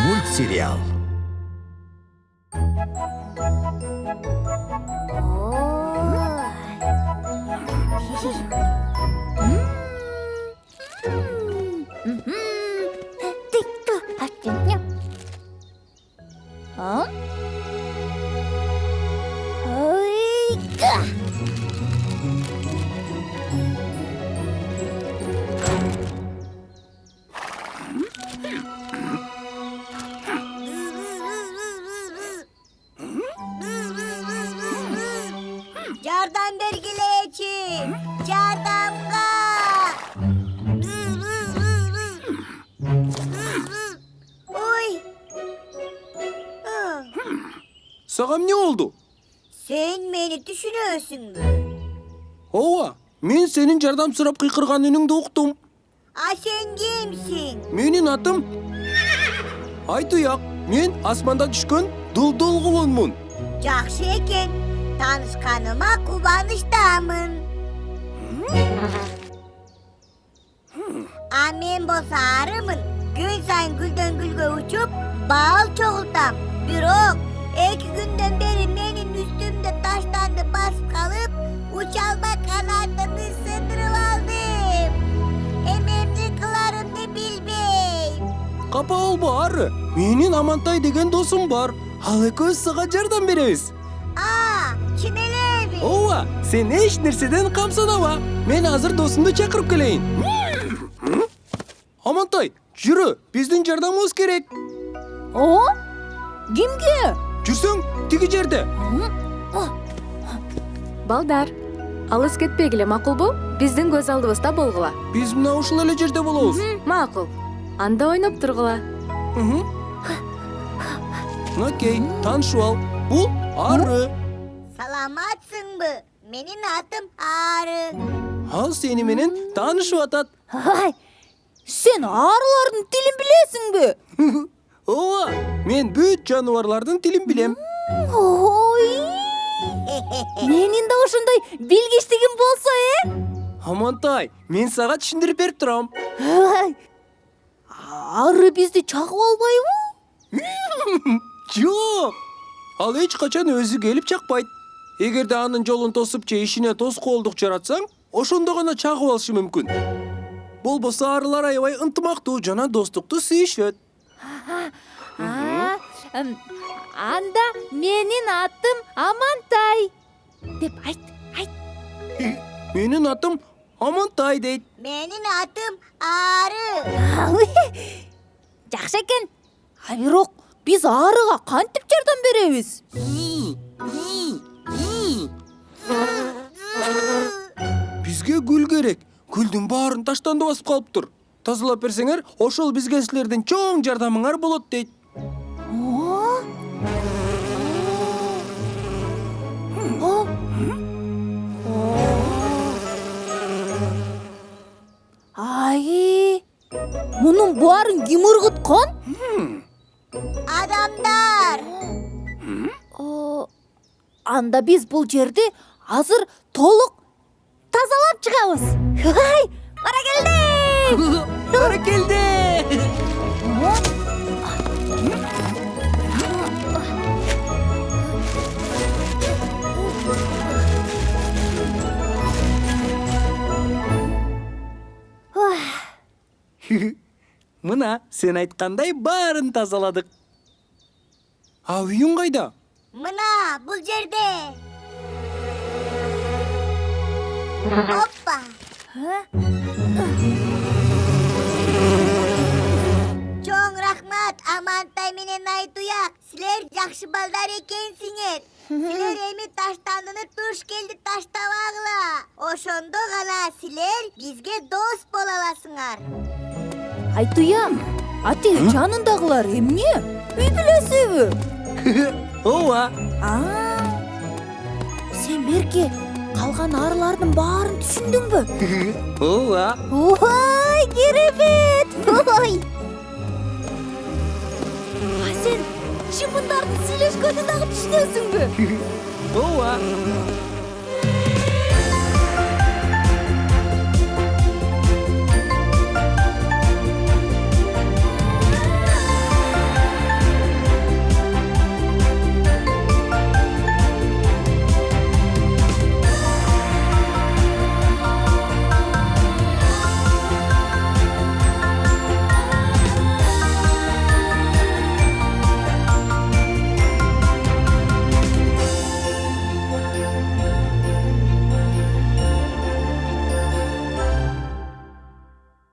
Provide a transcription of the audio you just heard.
Мультсериал. Ты кто, Артемьев? А? Ой-ка! Жардам бергилечи! Жардамга! Ой! Саған не oldu? Sen beni düşünüyorsun mu? Ооба, мен сенин жардам сурап кыйкырган үнүңдү уктум. Sen kimsin? Менин атым Айтуяк. Мен асманда түшкөн дулдул кулунмун. Жақсы екен. Tanışkanıma kubanıştamın. Amen bolsa arımın. Gün sayın gülden gülge uçup bal çoğultam. Bürok, 2 günden beri menin üstümde taşlandı basıp kalıp uçalma kanatını sındırıp aldım. Ememni kılarım ne bilmeyim. Капа болбо ары. Менин Амантай деген досум бар. Ал экөөбүз сага жардам беребиз. Çineler mi? Ооба, сен эч нерседен камсыздаба. Мен азыр досумду чакырып келейин. Амантай, жүрө, биздин жардамыбыз керек. О? Кимге? Жүрсөң, тиги жерде. Балдар, алыс кетпегиле макулбу? Биздин көз алдыбызда болгула. Биз мына ушул эле жерде болобуз. Макул. Анда ойноп тургула. Окей, таанышып ал. Бул ары. Salamatsın mı? Benim adım Arı. Ал сени менен таанышып атат. Ай, сен арылардын тилин билесиңби? Ооба, мен бүт жаныбарлардын тилин билем. Ой! Менин да ошондой билгичтигим болсо, Амантай, мен сага түшүндүрүп берип турам. Ай! Ары бизди чагып албайбы? Жок. Ал эч качан өзү келип чакпайт. Эгерде анын жолун тосуп же ишине тоскоолдук жаратсаң, ошондо гана чагып алышы мүмкүн. Болбосо арылар аябай ынтымактуу жана достукту сүйүшөт. Анда менин атым Амантай деп айт. Менин атым Амантай дейт. Benim adım Arı. Жакшы экен. А бирок биз арыга кантип жардам беребиз? Бизге гүл керек. Гүлдүн баарын таштанды басып калыптыр. Тазалап берсеңер, ошол бизге силердин чоң жардамыңар болот дейт. Ай, мунун баарын ким ыргыткан? Adamlar. Анда биз бул жерди азыр толук тазалап чыгабыз. Ай, бара келди. Бара келди. Мына сен айткандай баарын тазаладык. А үйүң кайда? Mına bul yerde. Hoppa. Çok rahmat Amantay menen Aytuyak. Siler jakşı baldar ekensiңер. Siler emi taştanını tuş geldi taştabagıla. Oşondo gana siler bizge dost bolalasыңар. Айтуям, атең жанындагылар эмне? Үй билесиби? Ооба. Сен берке калган арылардын баарын түшүндүңбү? Ооба. Ой, керемет! Ой! Сен чымындардын сүйлөшкөнүн дагы түшүнөсүңбү? Ооба.